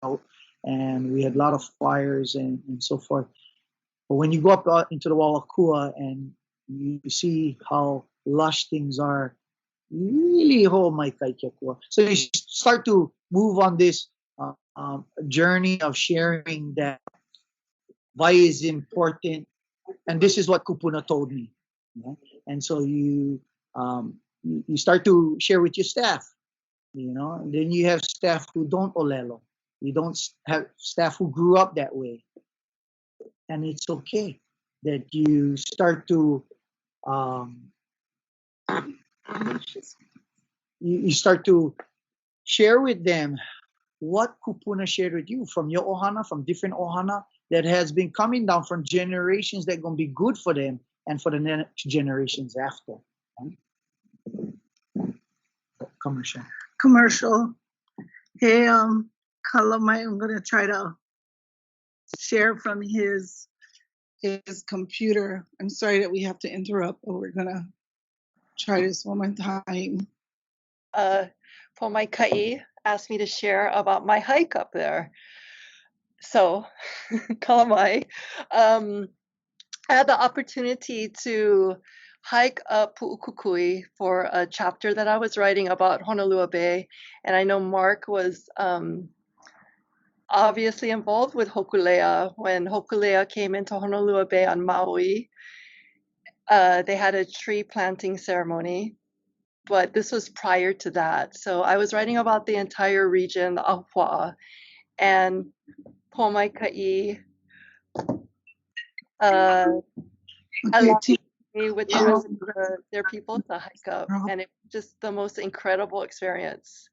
out, and we had a lot of fires and so forth. But when you go up into the Wawakua and you see how lush things are, really, oh my kaikekua. So you start to move on this journey of sharing that why is important, and this is what Kupuna told me. And so you start to share with your staff, and then you have staff who don't olelo. You don't have staff who grew up that way, and it's okay that you start to you start to share with them what Kupuna shared with you from your ohana, from different ohana that has been coming down from generations that are going to be good for them and for the next generations after. Commercial. Hey, Kalamai, I'm going to try to share from his computer. I'm sorry that we have to interrupt, but we're going to try this one more time. Maikaʻi asked me to share about my hike up there. So, Kalamai, I had the opportunity to hike up Pu'u Kukui for a chapter that I was writing about Honolulu Bay, and I know Mark was obviously involved with Hokulea. When Hokulea came into Honolulu Bay on Maui, they had a tree planting ceremony, but this was prior to that. So I was writing about the entire region, the Ahua, and Maikaʻi allowed me with the rest of their people to hike up, and it was just the most incredible experience.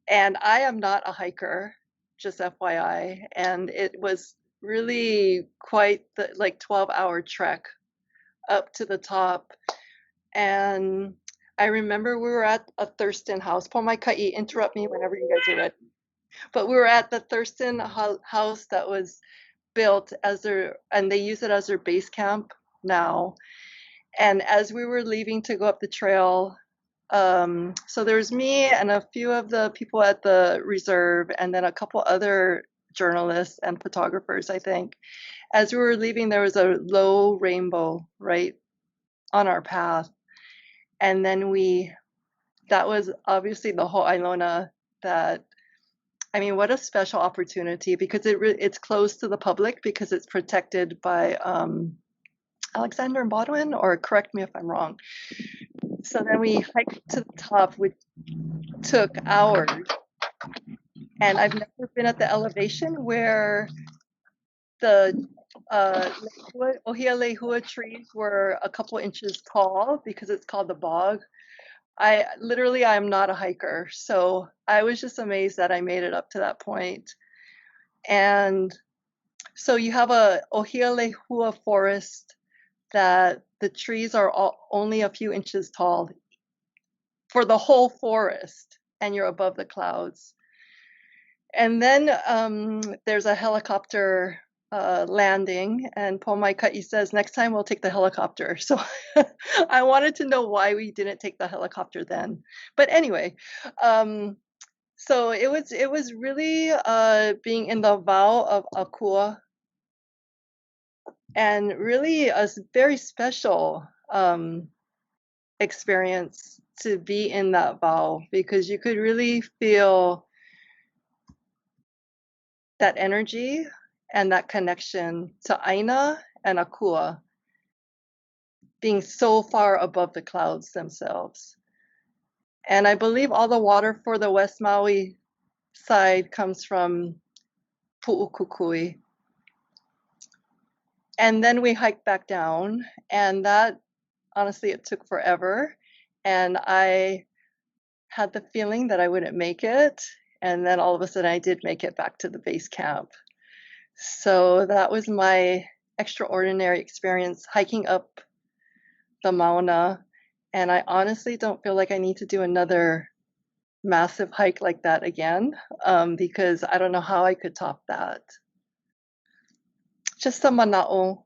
And I am not a hiker, just FYI, and it was really quite the 12-hour trek up to the top. And I remember we were at a Thurston house. Maikaʻi, interrupt me whenever you guys are ready. But we were at the Thurston house that was built and they use it as their base camp now. And as we were leaving to go up the trail, so there was me and a few of the people at the reserve, and then a couple other journalists and photographers, I think. As we were leaving, there was a low rainbow right on our path. And then that was obviously the whole Ailona that, I mean, what a special opportunity, because it's closed to the public because it's protected by Alexander and Baldwin, or correct me if I'm wrong. So then we hiked to the top, which took hours. And I've never been at the elevation where the ohia lehua trees were a couple inches tall because it's called the bog. I'm not a hiker, so I was just amazed that I made it up to that point. And so you have a ohia lehua forest that the trees are only a few inches tall for the whole forest, and you're above the clouds. And then there's a helicopter landing, and Maikaʻi says, next time we'll take the helicopter. So I wanted to know why we didn't take the helicopter then. But anyway, so it was really being in the vow of Akua, and really a very special experience to be in that vow, because you could really feel that energy and that connection to Aina and Akua being so far above the clouds themselves. And I believe all the water for the West Maui side comes from Pu'u Kukui. And then we hiked back down, and that, honestly, it took forever. And I had the feeling that I wouldn't make it. And then all of a sudden I did make it back to the base camp. So that was my extraordinary experience hiking up the Mauna. And I honestly don't feel like I need to do another massive hike like that again, because I don't know how I could top that. Just a mana'o.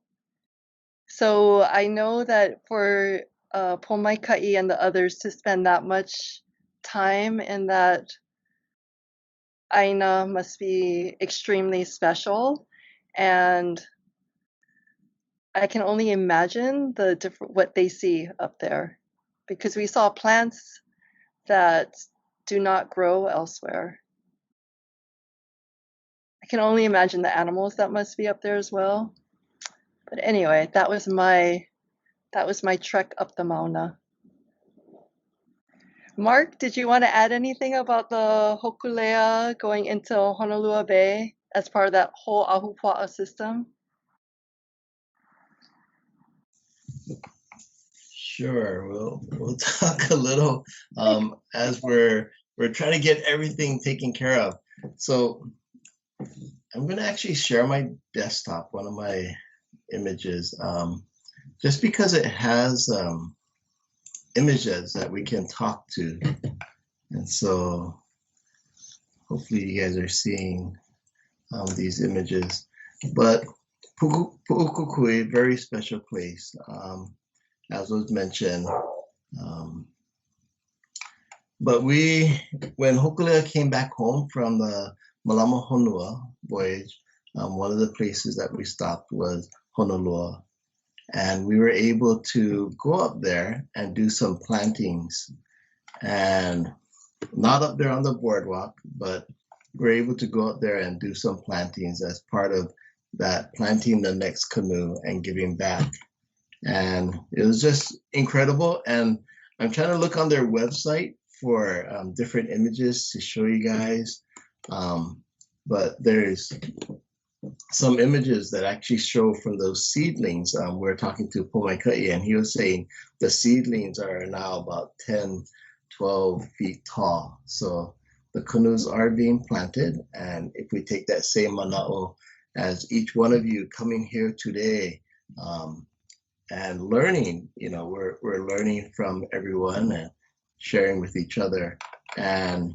So I know that for Maikaʻi and the others to spend that much time in that Aina must be extremely special, and I can only imagine what they see up there, because we saw plants that do not grow elsewhere. I can only imagine the animals that must be up there as well. But anyway, that was my trek up the Mauna. Mark, did you want to add anything about the Hokulea going into Honolulu Bay as part of that whole Ahupua'a system? Sure, we'll talk a little as we're trying to get everything taken care of. So I'm going to actually share my desktop, one of my images, just because it has images that we can talk to. And so hopefully you guys are seeing these images. But Pu'u Kukui, very special place, as was mentioned. But when Hokulea came back home from the Malama Honua voyage, one of the places that we stopped was Honolua. And we were able to go up there and do some plantings. And not up there on the boardwalk, but we were able to go up there and do some plantings as part of that planting the next canoe and giving back. And it was just incredible. And I'm trying to look on their website for different images to show you guys. But there's some images that actually show from those seedlings. We're talking to Pu'u and he was saying the seedlings are now about 10, 12 feet tall. So the canoes are being planted. And if we take that same mana'o as each one of you coming here today, and learning, we're learning from everyone and sharing with each other. And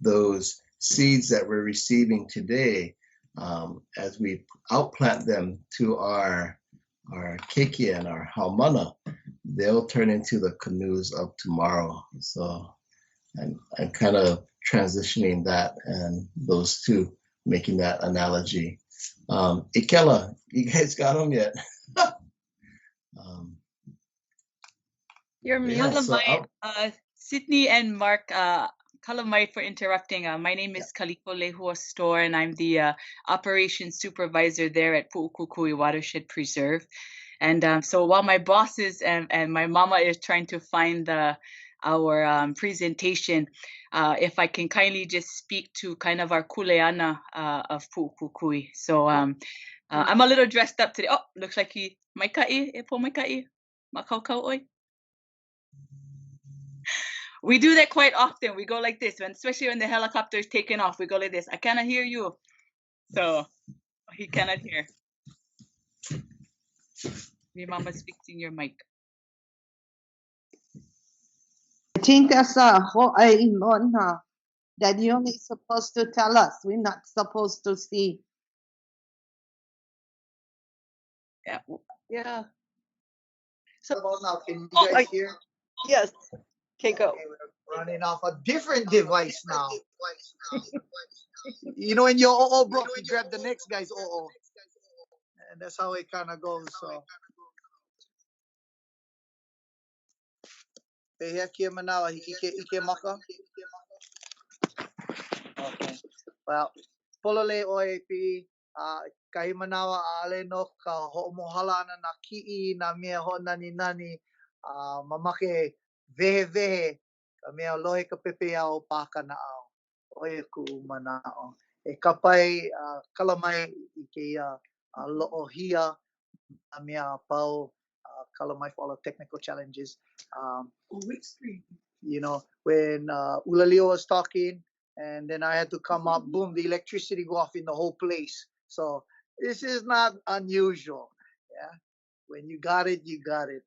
those seeds that we're receiving today, as we outplant them to our keiki and our haumana, they'll turn into the canoes of tomorrow. So I'm kind of transitioning that and those two, making that analogy. Ikela, you guys got them yet? You're muted. Sydney and Mark, kalamai for interrupting. My name is Kaliko Lehua Store, and I'm the operations supervisor there at Pu'u Kukui Watershed Preserve. And so while my bosses and my mama is trying to find our presentation, if I can kindly just speak to kind of our kuleana of Pu'u Kukui. So I'm a little dressed up today. Oh, looks like Maikai, epo Maikai, makaukau oi. We do that quite often. We go like this, especially when the helicopter is taking off. We go like this. I cannot hear you. So he cannot hear. Your mama's fixing your mic. I think that's Hawaiian that you're only supposed to tell us. We're not supposed to see. Yeah. Yeah. So Now, can you guys hear? Yes. Okay, go. Okay, we're running off a different device now. When your OO broke, you grab the next guy's OO. And that's how it kind of goes. So. Okay. Well, polole oi pi kahi manawa ale no ka ho'omohalana na ki'i na mea ho nani mamake vehe ka mea lohe ka pepe au paka na au. Oe ku manao. E kapai kalamai I ke lo'o hia na mea pau kalamai for all the technical challenges. Which screen? When Ulalio was talking, and then I had to come up, boom, the electricity go off in the whole place. So this is not unusual. Yeah, when you got it, you got it.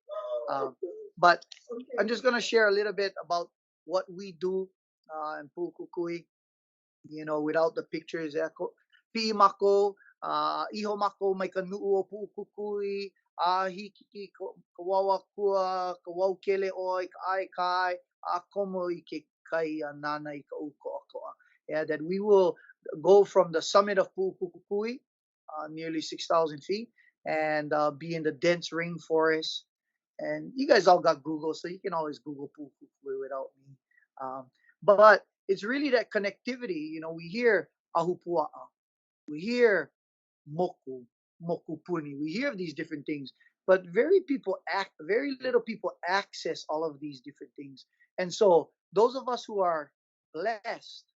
But I'm just gonna share a little bit about what we do in Pu'u Kukui. Without the pictures, pi'i mako, iho mako mai ka nu'u o Pu'u Kukui, hiki ka wawa kua, ka waukele oi, ka ai kai, a komo I ke kai a nana I ka uko'ako'a. Yeah, that we will go from the summit of Pu'u Kukui, nearly 6,000 feet, and be in the dense rainforest. And you guys all got Google, so you can always Google Pu'u Kukui without me. But it's really that connectivity. You know, we hear ahupua'a, we hear moku, moku puni. We hear of these different things, but very little people access all of these different things. And so those of us who are blessed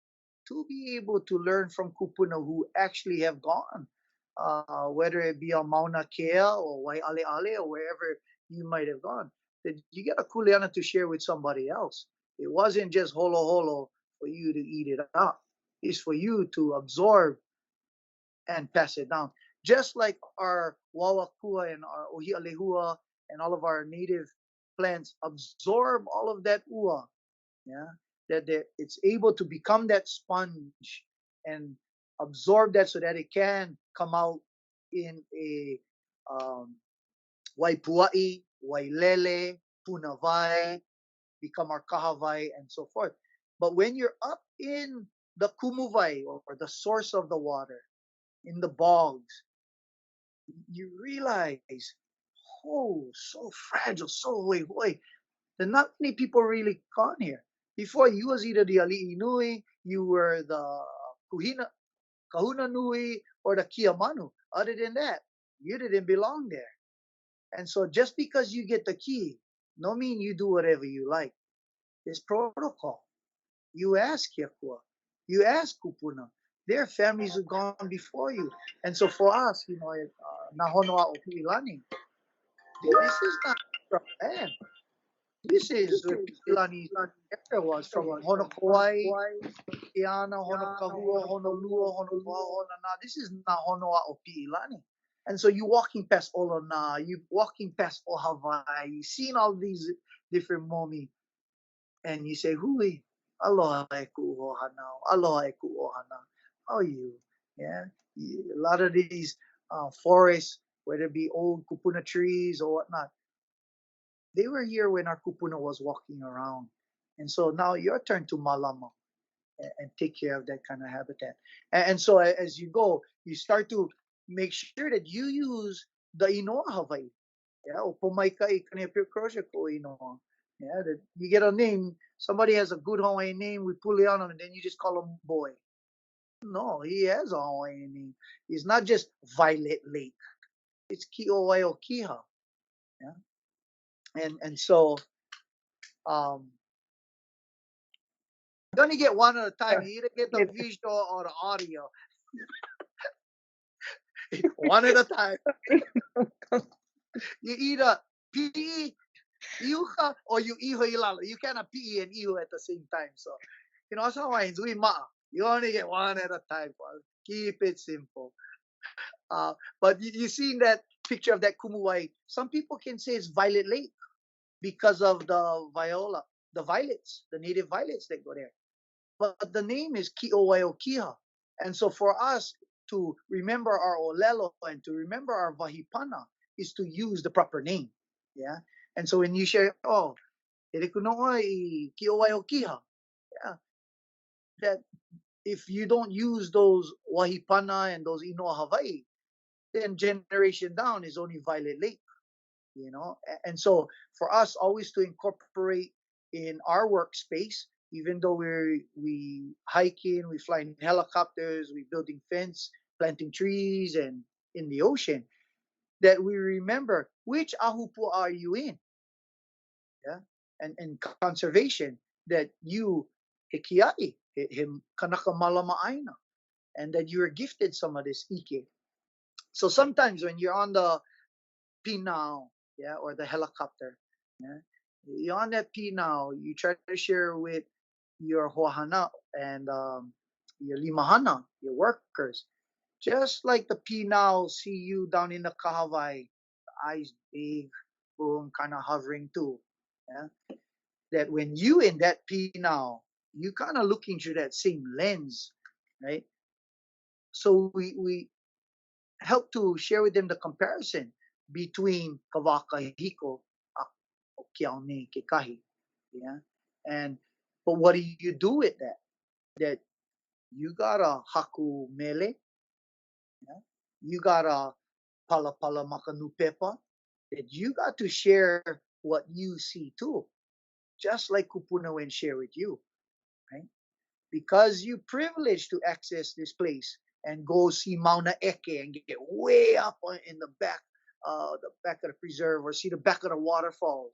to be able to learn from kupuna who actually have gone, whether it be on Mauna Kea or Waiʻaleʻale or wherever you might have gone, that you get a kuleana to share with somebody else. It wasn't just holo holo for you to eat it up. It's for you to absorb and pass it down. Just like our wawakua and our ohialehua and all of our native plants absorb all of that ua, yeah, that it's able to become that sponge and absorb that so that it can come out in a waipua'i, wailele, punavai, become our kahavai, and so forth. But when you're up in the kumuvai, or the source of the water, in the bogs, you realize, oh, so fragile, so way. There not many people really gone here. Before, you was either the ali'i nui, you were the kahuna nui, or the kiamanu. Other than that, you didn't belong there. And so just because you get the key, no mean you do whatever you like. There's protocol. You ask Yakua, you ask Kupuna. There are families who've gone before you. And so for us, you know, Nahonoa o Piilani, this is not from land. This is where Piilani's area was, from Honokawai, Keana, Honokahua, Honolua, Honopa'a, Honana. This is Nahonoa o Piilani. And so you're walking past Olona, you're walking past Ohavai, you've seen all these different momi, and you say, Hui, aloha e ku'u hanau, aloha e ku'u hanau. How are you? Yeah, a lot of these forests, whether it be old kupuna trees or whatnot, they were here when our kupuna was walking around. And so now your turn to malama and take care of that kind of habitat. And so as you go, you start to make sure that you use the inoa Hawaii. Yeah, o Pomaikai Kaniaupio-Crozier ko inoa. Yeah, that you get a name, somebody has a good Hawaiian name, we pull it on him, and then you just call him boy. No, he has a Hawaiian name. It's not just Violet Lake. It's Ki'owaiokiha. Yeah. And so you're gonna get one at a time. You either get the visual or the audio. One at a time. You either PE, iuka, or you iho ilala. You cannot PE and iho at the same time. So, you know, as Hawaiians, we ma'a. You only get one at a time. Keep it simple. But you seen that picture of that kumuwai. Some people can say it's Violet Lake because of the violets, the native violets that go there. But the name is Ki'owaiokiha. And so for us to remember our olelo and to remember our vahipana is to use the proper name. Yeah. And so when you share, oh, Erekunoa I Ki'owaiokiha. Yeah. That if you don't use those wahipana and those inoa Hawaii, then generation down is only Violet Lake. You know, and so for us always to incorporate in our workspace, even though we hiking, we flying helicopters, we building fence, planting trees, and in the ocean, that we remember which ahupu are you in, yeah, and conservation, that you hikiai him kanaka malama aina, and that you are gifted some of this ike. So sometimes when you're on the pinau, yeah, or the helicopter, yeah, you're on that pinau, you try to share with your hoahana and your limahana, your workers, just like the pinau see you down in the kahavai, eyes big, boom, kind of hovering too, yeah, that when you in that pinau, you kind of looking through that same lens, right? So we help to share with them the comparison between kawakahiko o kiaone kekahi, yeah, and but what do you do with that you got a haku mele, yeah? You got a pala pala makanupepa, that you got to share what you see too, just like kupuna when share with you, right? Because you privileged to access this place and go see Mauna Eke and get way up in the back of the preserve, or see the back of the waterfall.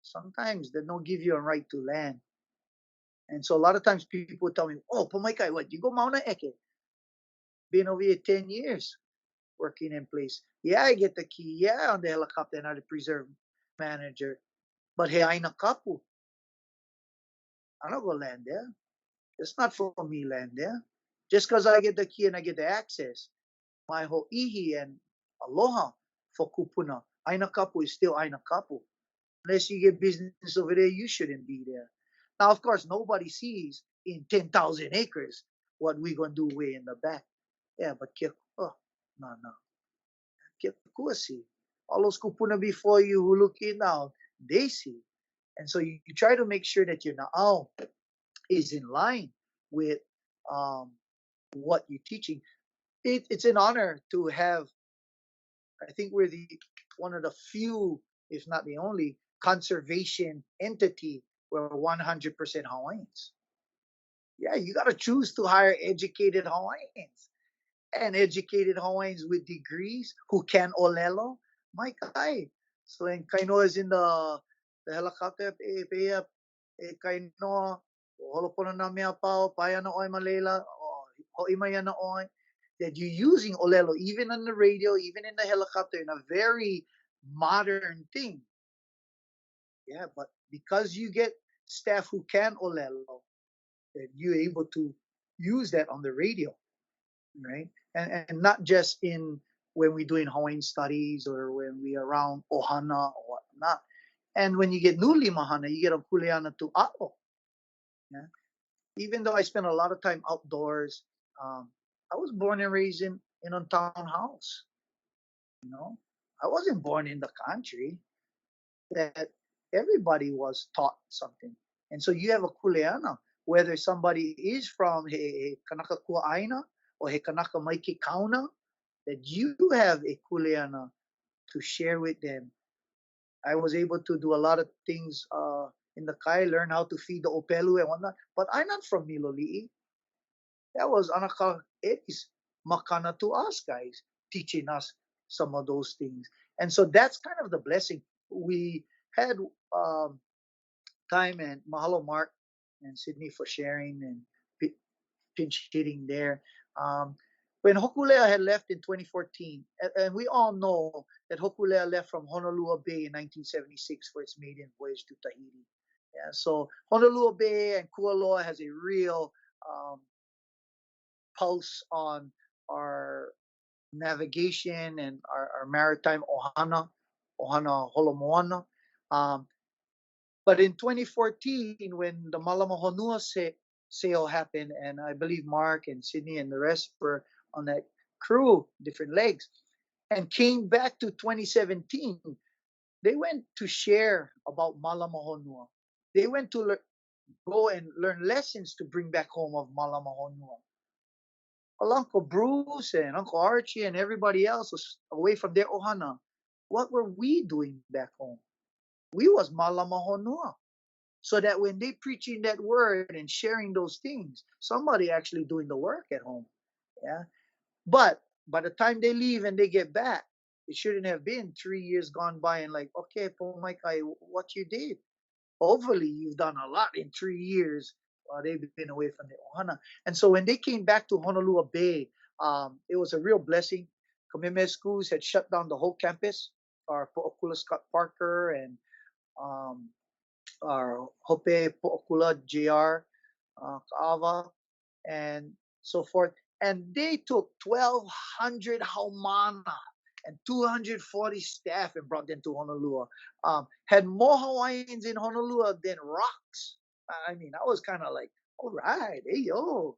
Sometimes they don't give you a right to land. And so a lot of times people tell me, oh, Pumaikai, what, you go Mauna Eke? Been over here 10 years working in place. Yeah, I get the key. Yeah, on the helicopter and I'm the preserve manager. But hey, Aina Kapu, I don't go land there. It's not for me land there. Just because I get the key and I get the access, my ho'ihi and aloha for kupuna. Aina Kapu is still Aina Kapu. Unless you get business over there, you shouldn't be there. Now, of course, nobody sees in 10,000 acres what we're going to do way in the back. Yeah, but oh, no. Kekua see. All those kupuna before you who look in now, they see. And so you try to make sure that your na'au is in line with what you're teaching. It's an honor to have, I think we're one of the few, if not the only, conservation entity where 100% Hawaiians. Yeah, you got to choose to hire educated Hawaiians, and educated Hawaiians with degrees who can olelo. My guy. So in Kaino is in the helicopter, Kaino, holopono na mea pao, paya na oi malela, ho'imaya na oi, that you're using olelo, even on the radio, even in the helicopter, in a very modern thing. Yeah, but because you get staff who can olelo, that you're able to use that on the radio, right? And not just in when we're doing Hawaiian studies or when we're around ohana or whatnot. And when you get nuli mahana, you get a kuleana to a'o. Yeah? Even though I spent a lot of time outdoors, I was born and raised in a townhouse. You know, I wasn't born in the country. That everybody was taught something, and so you have a kuleana, whether somebody is from he kanaka kuaina or he kanaka maiki kauna, that you have a kuleana to share with them. I was able to do a lot of things in the kai, learn how to feed the opelu and whatnot, but I'm not from Miloli'i. That was Anaka Eddie's makana to us guys, teaching us some of those things. And so that's kind of the blessing. We had time, and mahalo Mark and Sydney for sharing and pinch hitting there. When Hokulea had left in 2014, and we all know that Hokulea left from Honolulu Bay in 1976 for its maiden voyage to Tahiti. Yeah, so Honolulu Bay and Kualoa has a real pulse on our navigation and our maritime ohana holomoana. But in 2014, when the Malama Honua sale happened, and I believe Mark and Sydney and the rest were on that crew, different legs, and came back to 2017, they went to share about Malama Honua. They went to go and learn lessons to bring back home of Malama Honua. Well, Uncle Bruce and Uncle Archie and everybody else was away from their ohana. What were we doing back home? We was Malama Honua. So that when they preaching that word and sharing those things, somebody actually doing the work at home. Yeah. But by the time they leave and they get back, it shouldn't have been 3 years gone by and like, okay, Pomaikai, what you did. Hopefully you've done a lot in 3 years while they've been away from the ohana. And so when they came back to Honolulu Bay, it was a real blessing. Kameme Schools had shut down the whole campus. Our Po'okula Scott Parker and our Hope Po'okula JR Kaava and so forth. And they took 1,200 haumana and 240 staff and brought them to Honolulu. Had more Hawaiians in Honolulu than rocks. I mean, I was kind of like, all right, hey, yo,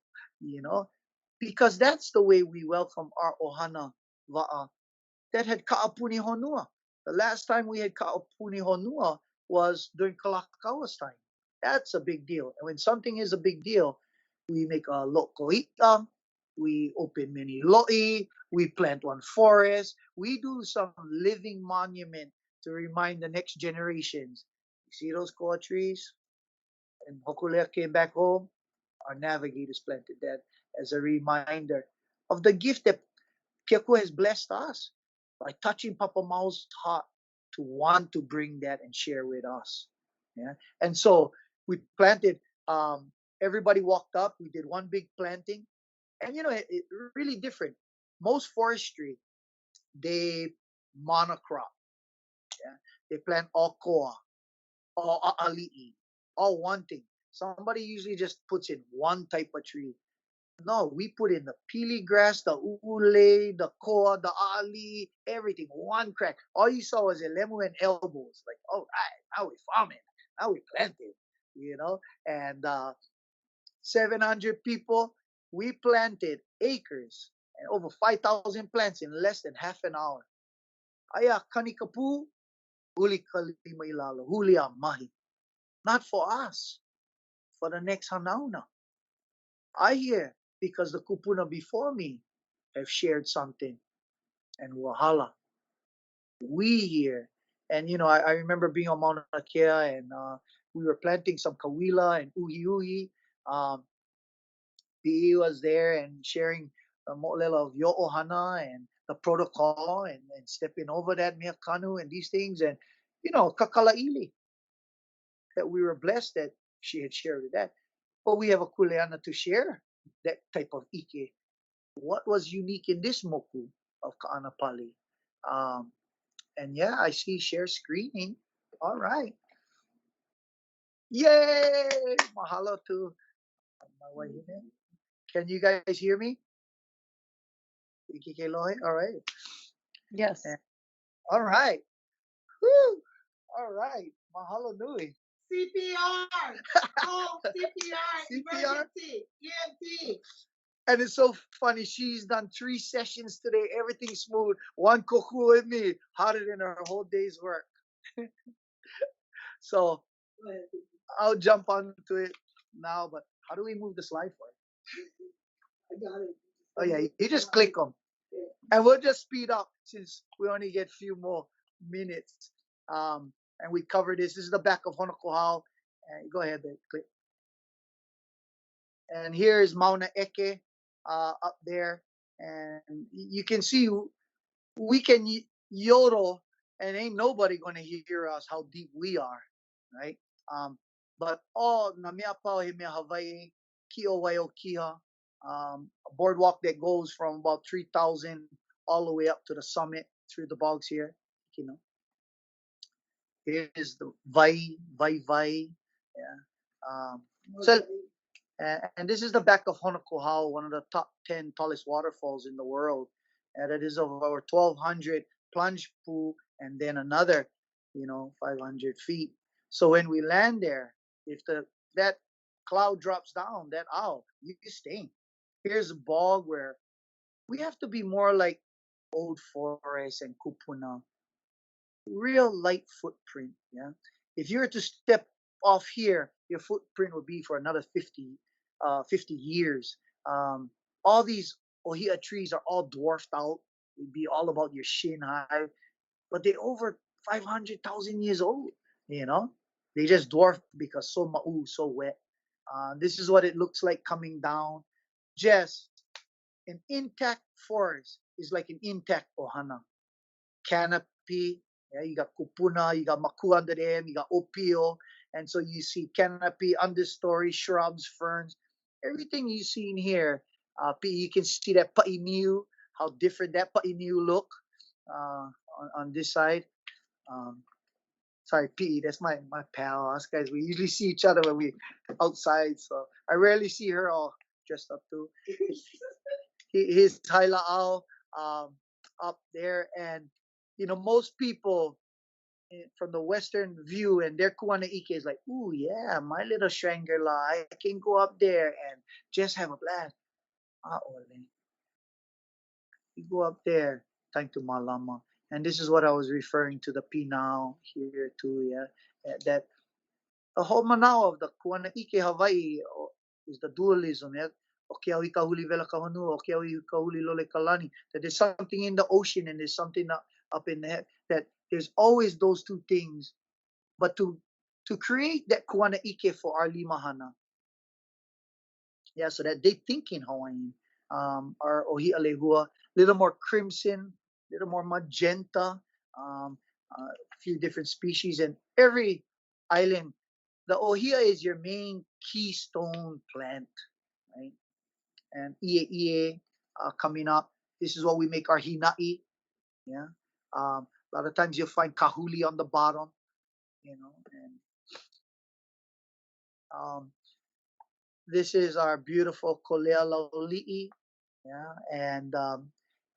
because that's the way we welcome our ohana va'a that had ka'apuni honua. The last time we had ka'apuni honua was during Kalakaua's time. That's a big deal. And when something is a big deal, We make a lokoita. We open many lo'i. We plant one forest. We do some living monument to remind the next generations. You see those koa trees? And Hokulea came back home. Our navigators planted that as a reminder of the gift that Keku has blessed us by touching Papa Mau's heart to want to bring that and share with us. Yeah. And so we planted, everybody walked up, we did one big planting. And it really different. Most forestry, they monocrop. Yeah. They plant all koa, all a'ali'i, all one thing. Somebody usually just puts in one type of tree. No, we put in the pili grass, the uule, the koa, the ali, everything, one crack. All you saw was a lemu and elbows. Like, all right, now we farming, now we planting, And 700 people, we planted acres and over 5,000 plants in less than half an hour. Aya kanikapu, huli kalima ilalo, huli mahi. Not for us, for the next hanauna. I hear because the kupuna before me have shared something, and wahala. We here, and I remember being on Mauna Kea, and we were planting some kawila and uhi uhi. PE was there and sharing a mo'olelo of yo'ohana and the protocol and stepping over that miakanu and these things, and kakala'ili, that we were blessed that she had shared that. But we have a kuleana to share that type of ike. What was unique in this moku of Ka'anapali? And yeah, I see share screening. All right. Yay! Mahalo to my wahine. Can you guys hear me? All right. Yes. All right. Woo! All right. Mahalo nui. CPR. Oh, CPR. CPR? Emergency. EMT. And it's so funny. She's done 3 sessions today. Everything's smooth. One koku with me, harder than her whole day's work. So I'll jump onto it now. But how do we move the slide for it? I got it. Oh yeah, you just click them, and we'll just speed up since we only get a few more minutes. And we cover this. This is the back of Honokohau. Go ahead, babe. Click. And here is Mauna Eke up there, and you can see we can yodel, and ain't nobody gonna hear us how deep we are, right? But all na mea pau he mea Hawaii, Kio Waio Kiha, a boardwalk that goes from about 3,000 all the way up to the summit through the bogs here. Here's the Vai. Yeah. So, and this is the back of Honokohau, one of the top 10 tallest waterfalls in the world. And it is over 1,200 plunge pool, and then another, 500 feet. So when we land there, if that cloud drops down, that owl, you stay. Here's a bog where we have to be more like old forest and kupuna. Real light footprint. Yeah. If you were to step off here, your footprint would be for another 50 years. All these ohia trees are all dwarfed out. It'd be all about your shin high, but they're over 500,000 years old. They just dwarfed because so so wet. This is what it looks like coming down. Just an intact forest is like an intact ohana. Canopy. Yeah, you got kupuna, you got maku under them, you got opio, and so you see canopy, understory, shrubs, ferns, everything you see in here. You can see that painiu, how different that painiu look on this side. Sorry, PE, that's my pal. Us guys, we usually see each other when we outside, so I rarely see her all dressed up too. His haila'au up there, and most people from the western view and their kuana ike is like, ooh yeah, my little Shangri-La, I can go up there and just have a blast. You go up there, time to malama. And this is what I was referring to, the pinao here too, yeah. That the whole manao of the kuana ike Hawaii is the dualism. Yeah? Okeawi kahuli vela kahonu, okeawi kahuli lole kalani. That there's something in the ocean and there's something up in the head. That there's always those two things. But to create that kuana ike for our limahana, yeah, so that they think in Hawaiian, our ohi'a lehua, little more crimson, little more magenta, a few different species, and every island, the ohia is your main keystone plant, right? And ie coming up. This is what we make our hina'i. Yeah. A lot of times you'll find kahuli on the bottom, you know, and this is our beautiful kolea lauli'i. Yeah. And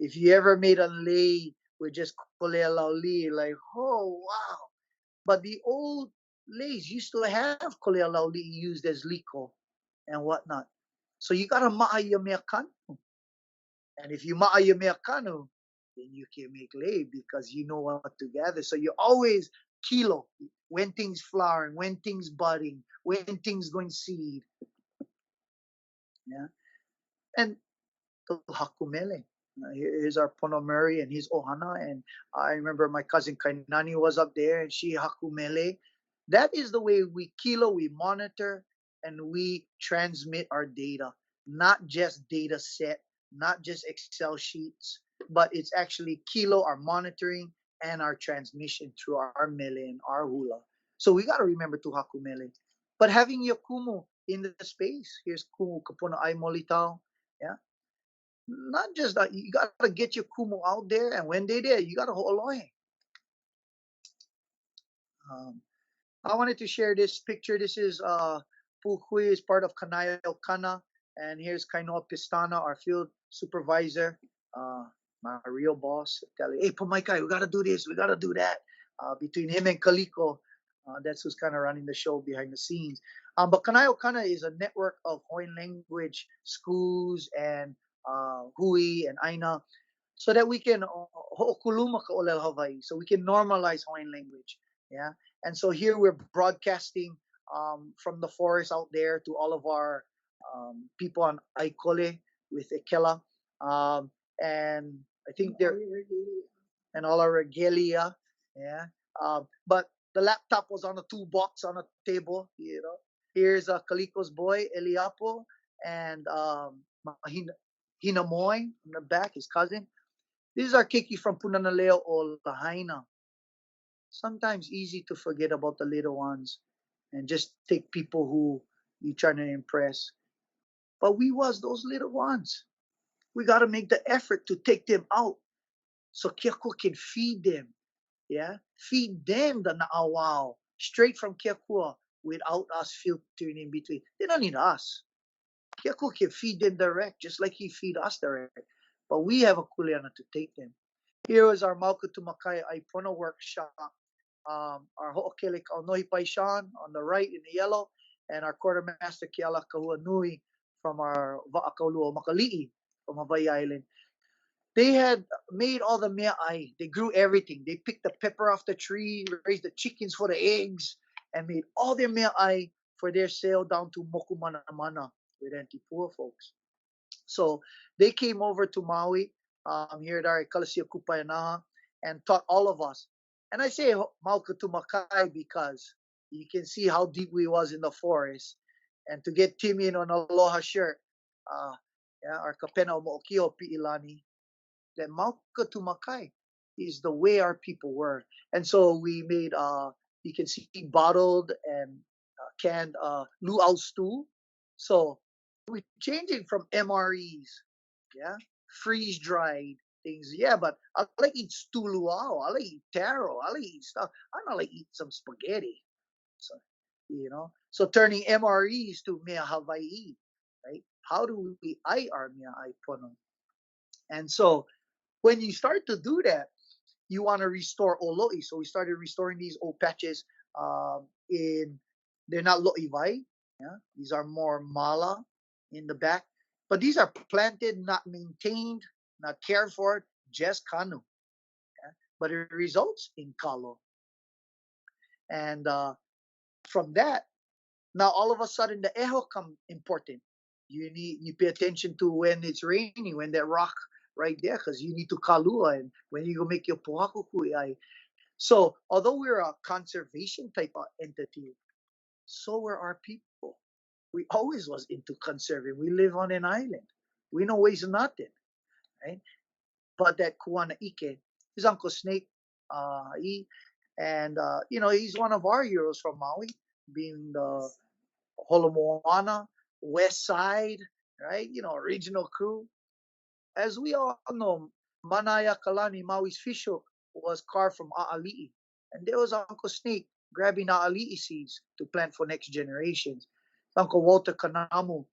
if you ever made a lei with just kolea lauli'i, like, oh wow. But the old leis used to have kolea lauli'i used as liko and whatnot. So you gotta ma'a your mea kanu. And if you ma'a your mea kanu, then you can make lei because you know what to gather. So you always kilo when things flowering, when things budding, when things going seed. Yeah. And the hakumele. Here's our Pono Murray and his ohana. And I remember my cousin Kainani was up there and she hakumele. That is the way we kilo, we monitor, and we transmit our data. Not just data set, not just Excel sheets, but it's actually kilo, our monitoring, and our transmission through our mele and our hula. So we got to remember to hakumele. But having your kumu in the space, here's kumu kapuna ai molitao. Yeah. Not just that, you got to get your kumu out there, and when they're there, you got to ho'olohe. I wanted to share this picture. This is Pu'u Kukui is part of Kaniaupio, and here's Kainoa Pistana, our field supervisor, my real boss. Telling, hey, Pamaikai, we got to do this, we got to do that. Between him and Kaliko, that's who's kind of running the show behind the scenes. But Kaniaupio is a network of Hawaiian language schools and Hui and Aina, so that we can ho'okuluma ka'olel Hawaii, so we can normalize Hawaiian language. Yeah. And so here we're broadcasting from the forest out there to all of our people on Aikole with Ekela. And I think they're, and all our regalia. Yeah. But the laptop was on a toolbox on a table, you know. Here's Kaliko's boy, Eliapo, and Hinamoy in the back, his cousin. This is our Kiki from Punanaleo o Lahaina. Sometimes easy to forget about the little ones and just take people who you're trying to impress. But we was those little ones. We got to make the effort to take them out so Kiako can feed them. Yeah, feed them the na'awao straight from Kiakua without us filtering in between. They don't need us. Kiako can feed them direct, just like he feed us direct. But we have a kuleana to take them. Here is our Maukutu Makai Aipono workshop. Our Ho'okele Kaunohi Paishan on the right in the yellow, and our quartermaster Keala Kahua Nui from our Va'akaulua Makali'i from Hawaii Island. They had made all the mea'ai. They grew everything. They picked the pepper off the tree, raised the chickens for the eggs, and made all their mea'ai for their sale down to Mokumanamana with Antipua folks. So they came over to Maui here at our Kalasia Kupayanaha and taught all of us. And I say Maukutu Makai because you can see how deep we was in the forest. And to get Timmy in an aloha shirt, our kapena o mo'okio pi'ilani, that Maukutu Makai is the way our people were. And so we made, you can see bottled and canned luau stew. So we're changing from MREs, yeah, freeze dried things. Yeah, but I like eat stew luau. I like eat taro. I like eat stuff. I don't like eat some spaghetti. So, you know, so turning MREs to mea Hawaii, right? How do we ai our mea ai pono? And so when you start to do that, you want to restore oloi. So we started restoring these old patches they're not lo'ivai. Yeah, these are more mala in the back. But these are planted, not maintained, not cared for, just kanu. Yeah? But it results in kalo. And from that, Now all of a sudden the eho come important. You pay attention to when it's raining, when that rock right there, because you need to kalua, and when you go make your puʻu. So although we're a conservation type of entity, so were our people. We always was into conserving. We live on an island. We know ways of nothing, right? But that Kuana Ike, his Uncle Snake, and he's one of our heroes from Maui, being the Holomoana, West Side, right? Original crew. As we all know, Manaya Kalani, Maui's fish hook, was carved from a'ali'i. And there was Uncle Snake grabbing a'ali'i seeds to plant for next generations. Uncle Walter Kanamu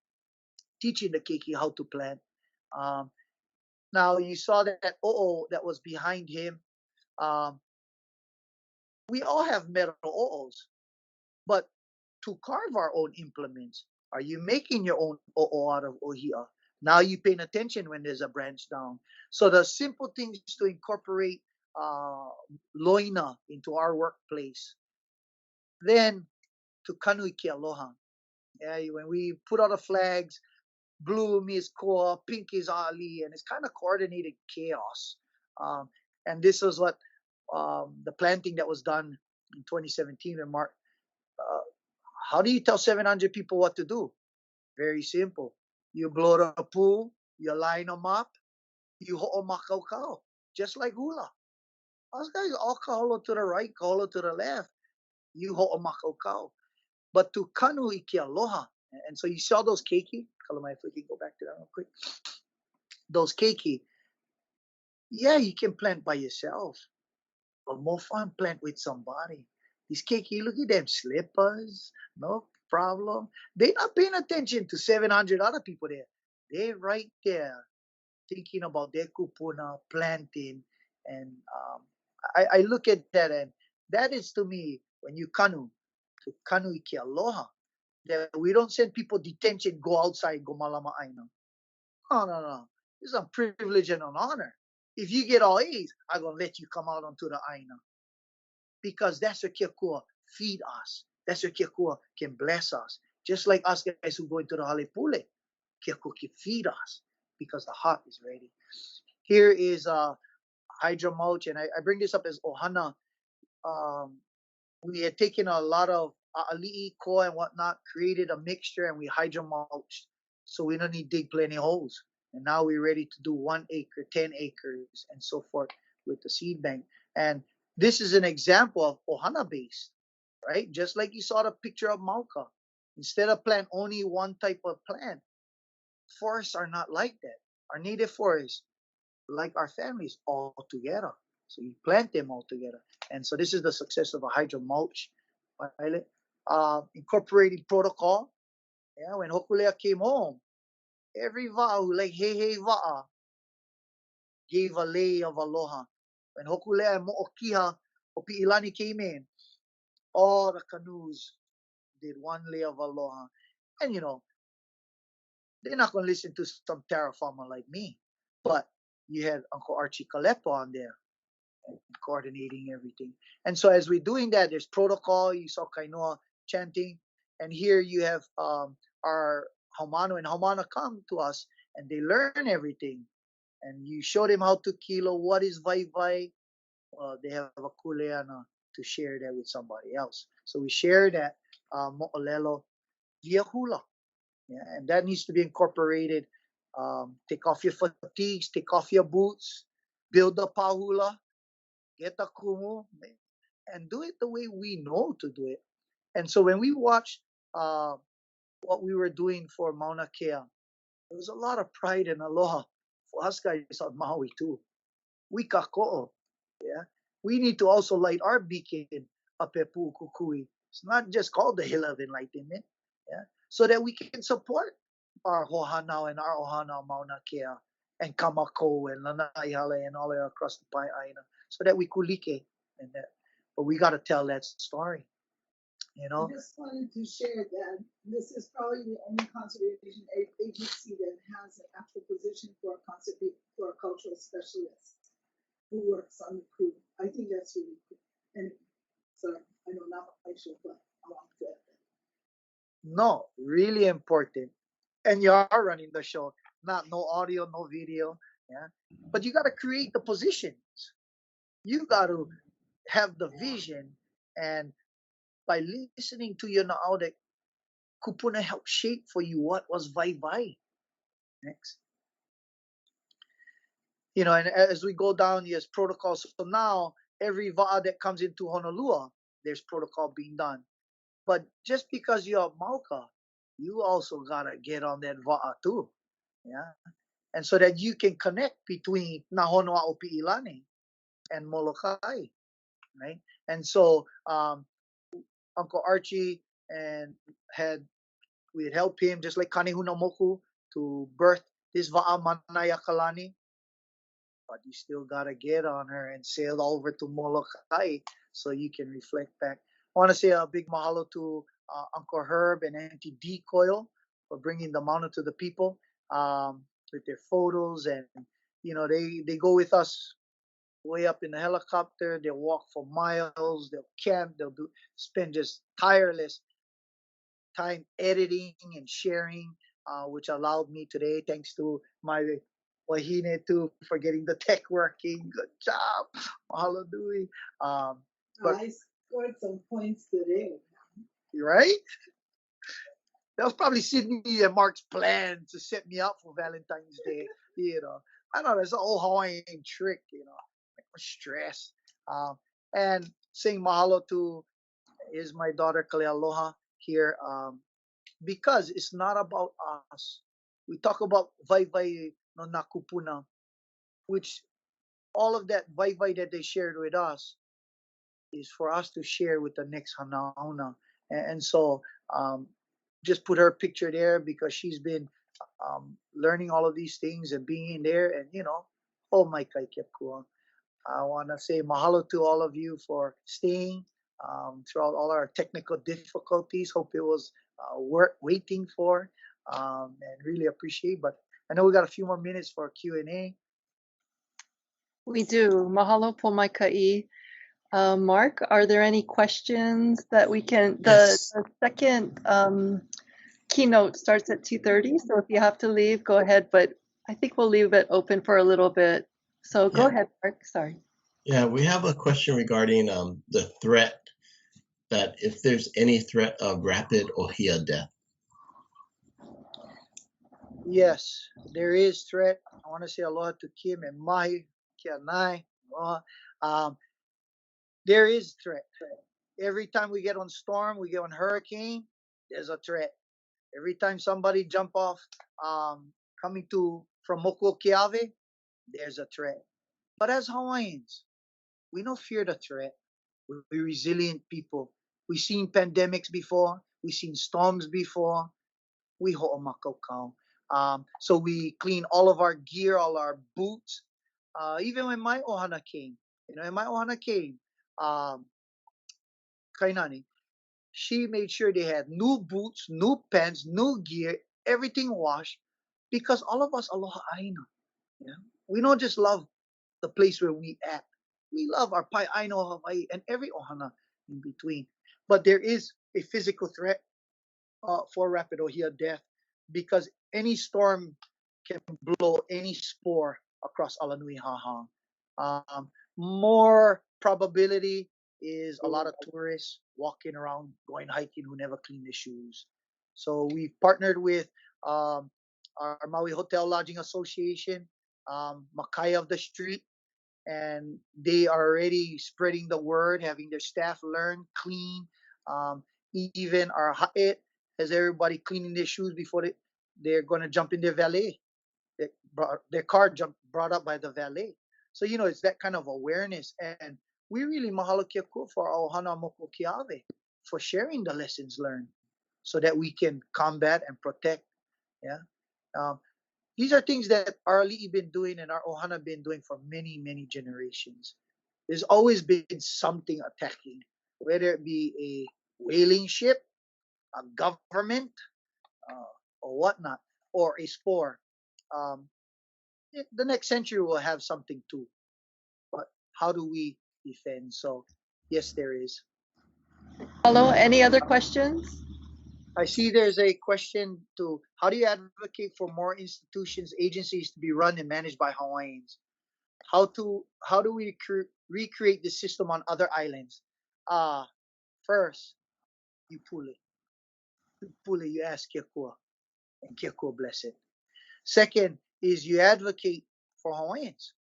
teaching the keiki how to plant. Now you saw that o'o that was behind him. We all have metal o'os, but to carve our own implements, are you making your own o'o out of ohia? Now you're paying attention when there's a branch down. So the simple things to incorporate loina into our workplace. Then to kanu i ke aloha. Yeah, when we put out the flags, blue means koa, pink is ali, and it's kind of coordinated chaos. And this was what the planting that was done in 2017 and Mark. How do you tell 700 people what to do? Very simple. You blow the pool, you line them up, you ho'omakaukau, just like hula. Us guys all kaholo to the right, kaholo to the left. You ho'omakaukau. But to kanu i ke aloha. And so you saw those keiki. Kalamai, if we can go back to that real quick. Those keiki. Yeah, you can plant by yourself. But more fun, plant with somebody. These keiki, look at them slippers. No problem. They're not paying attention to 700 other people there. They're right there thinking about their kupuna, planting. And I look at that, and that is to me, when you kanu, to kanu i ke aloha, that we don't send people detention, go outside, go malama aina. No. It's a privilege and an honor. If you get all A's, I'm going to let you come out onto the aina. Because that's where Kiakua feed us. That's where Kiakua can bless us. Just like us guys who go into the halepule, Kiakua can feed us because the heart is ready. Here is hydro mulch, and I bring this up as ohana. We had taken a lot of ali'i, koa, and whatnot, created a mixture, and we hydro mulched. So we don't need to dig plenty holes. And now we're ready to do 1 acre, 10 acres, and so forth with the seed bank. And this is an example of ohana-based, right? Just like you saw the picture of Mauka. Instead of plant only one type of plant, forests are not like that. Our native forests, like our families, all together. So you plant them all together. And so this is the success of a hydro mulch pilot. Incorporating protocol. Yeah, when Hokulea came home, every va'u, like He Va'a, gave a lei of aloha. When Hokulea and Mo'okiha o Pi'ilani came in, all the canoes did one lei of aloha. And they're not going to listen to some terra farmer like me. But you had Uncle Archie Kalepo on there, coordinating everything. And so as we're doing that, there's protocol. You saw Kainoa chanting. And here you have our Haumano, and Haumano come to us and they learn everything. And you show them how to kilo, what is vai vai. They have a kuleana to share that with somebody else. So we share that mo'olelo via hula. Yeah, and that needs to be incorporated. Take off your fatigues, take off your boots, build the pahula, get the kumu, and do it the way we know to do it. And so when we watched what we were doing for Mauna Kea, there was a lot of pride and aloha for us guys on Maui too. We kako'o, yeah. We need to also light our beacon up at Pu'u Kukui. It's not just called the Hill of Enlightenment, yeah, so that we can support our Hohanau and our Ohana Mauna Kea and Kamako and Lanaiale and all the way across the Pai Aina, so that we kulike and that. But we got to tell that story. I just wanted to share that this is probably the only conservation agency that has an actual position for a cultural specialist who works on the crew. I think that's really cool. And so I know not quite sure, but I want to add that. No, really important. And you are running the show. No audio, no video. Yeah. But you got to create the positions. You got to have the vision. And by listening to you now, that kupuna help shape for you what was vai. Next. And as we go down, yes, protocols. So now every va'a that comes into Honolulu, there's protocol being done. But just because you're a Mauka, you also gotta get on that va'a too. Yeah. And so that you can connect between Nahonoa o Pi'ilani and Molokai. Right. And so Uncle Archie we'd help him, just like Kanehuna Moku, to birth this va'a Manaya Kalani. But you still gotta get on her and sail over to Molokai so you can reflect back. I want to say a big mahalo to Uncle Herb and Auntie D Coyle for bringing the mountain to the people with their photos, and they go with us way up in the helicopter. They'll walk for miles. They'll camp. They'll spend just tireless time editing and sharing, which allowed me today, thanks to my wahine too, for getting the tech working. Good job. Mahalo nui. But I scored some points today. right? That was probably Sydney and Mark's plan to set me up for Valentine's Day. I know that's an old Hawaiian trick, like stress. And saying mahalo to is my daughter Kalealoha here, because it's not about us. We talk about vai no nakupuna, which all of that vai that they shared with us is for us to share with the next hanauna. And so just put her picture there because she's been learning all of these things and being there. And oh my kaikepua. I want to say mahalo to all of you for staying throughout all our technical difficulties. Hope it was worth waiting for, and really appreciate. But I know we got a few more minutes for Q&A. We do. Mahalo po mai ka'i. Mark, are there any questions that we can? Yes. The second keynote starts at 2:30, so if you have to leave, go ahead. But I think we'll leave it open for a little bit. So go ahead, Mark. Sorry. Yeah, we have a question regarding the threat, that if there's any threat of rapid ohia death. Yes, there is threat. I want to say aloha to Kim and Mahi, Kianai. There is threat. Every time we get on storm, we get on hurricane, there's a threat. Every time somebody jump off coming from Mokuokeave, there's a threat. But as Hawaiians, we don't fear the threat. We're resilient people. We've seen pandemics before. We've seen storms before. We ho'omakau. So we clean all of our gear, all our boots. Even when my ohana came, Kainani, she made sure they had new boots, new pants, new gear, everything washed, because all of us aloha aina. Yeah? We don't just love the place where we at. We love our pai aina Hawaii and every ohana in between. But there is a physical threat for rapid ohia death, because any storm can blow any spore across Alanui Hahang. More probability is a lot of tourists walking around, going hiking, who never clean their shoes. So we partnered with our Maui Hotel Lodging Association, Makai of the Street, and they are already spreading the word, having their staff learn, clean. Even our ha'et has everybody cleaning their shoes before they're going to jump in their valet. Their car brought up by the valet. So, it's that kind of awareness. And we really mahalo kia kua for our ohana Mokuokeave for sharing the lessons learned so that we can combat and protect. Yeah. These are things that our ali'i been doing and our ohana been doing for many, many generations. There's always been something attacking, whether it be a whaling ship, a government, or whatnot, or a spore. The next century will have something too. But how do we defend? So, yes, there is. Hello, any other questions? I see there's a question to how do you advocate for more institutions, agencies to be run and managed by Hawaiians? How do we recreate the system on other islands? First, you pull it. You ask Kekua, and Kekua bless it. Second is you advocate for Hawaiians.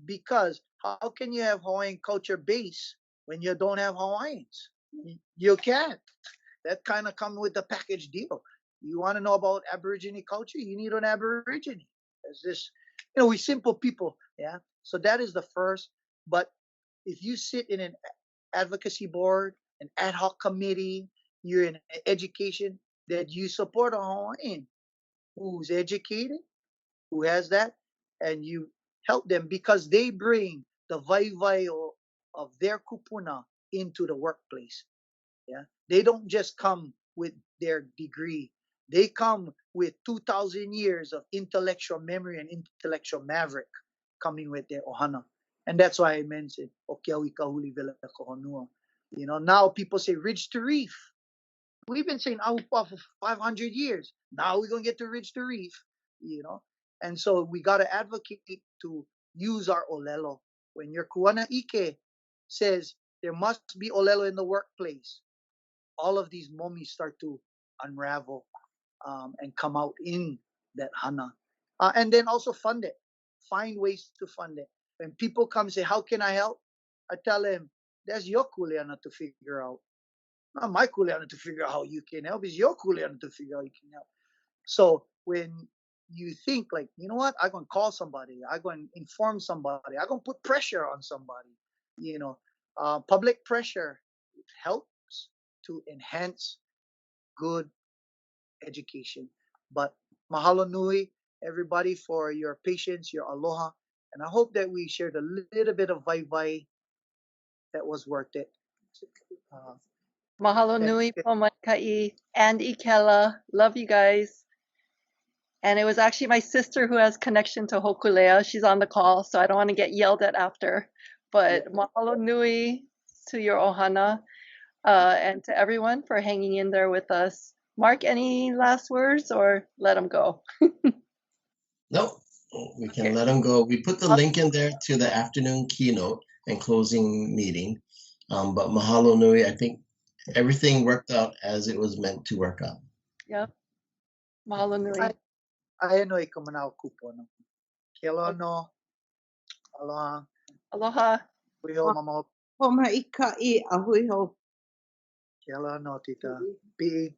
Because how can you have Hawaiian culture base when you don't have Hawaiians? You can't. That kind of comes with the package deal. You want to know about Aborigine culture? You need an Aborigine. There's this, we simple people, yeah. So that is the first. But if you sit in an advocacy board, an ad hoc committee, you're in education, that you support a Hawaiian who's educated, who has that, and you help them because they bring the vai of their kupuna into the workplace. Yeah, they don't just come with their degree; they come with 2,000 years of intellectual memory and intellectual maverick coming with their ohana, and that's why I mentioned Okeawi Kahuli Vela Kohonua. Now people say ridge to reef. We've been saying Aupa for 500 years. Now we're gonna get to ridge to reef. And so we gotta advocate to use our olelo. When your Kuana Ike says there must be olelo in the workplace, all of these momis start to unravel and come out in that hana. And then also fund it. Find ways to fund it. When people come and say, how can I help? I tell them, that's your kuleana to figure out. Not my kuleana to figure out how you can help. It's your kuleana to figure out how you can help. So when you think like, you know what, I'm going to call somebody. I'm going to inform somebody. I'm going to put pressure on somebody. Public pressure helps to enhance good education. But mahalo nui, everybody, for your patience, your aloha. And I hope that we shared a little bit of vai that was worth it. Mahalo nui po Maika'i and Ikela. Love you guys. And it was actually my sister who has connection to Hokulea. She's on the call, so I don't want to get yelled at after. But mahalo nui to your ohana and to everyone for hanging in there with us. Mark, any last words or let them go? Nope, we can let them go. We put the link in there to the afternoon keynote and closing meeting. But mahalo nui, I think everything worked out as it was meant to work out. Yep. Mahalo nui. Aia no i ka manao kupono. Kealono. Aloha. Aloha. Hui ho mama. Homaika'i a hui ho. Kealono tita. Pi'i.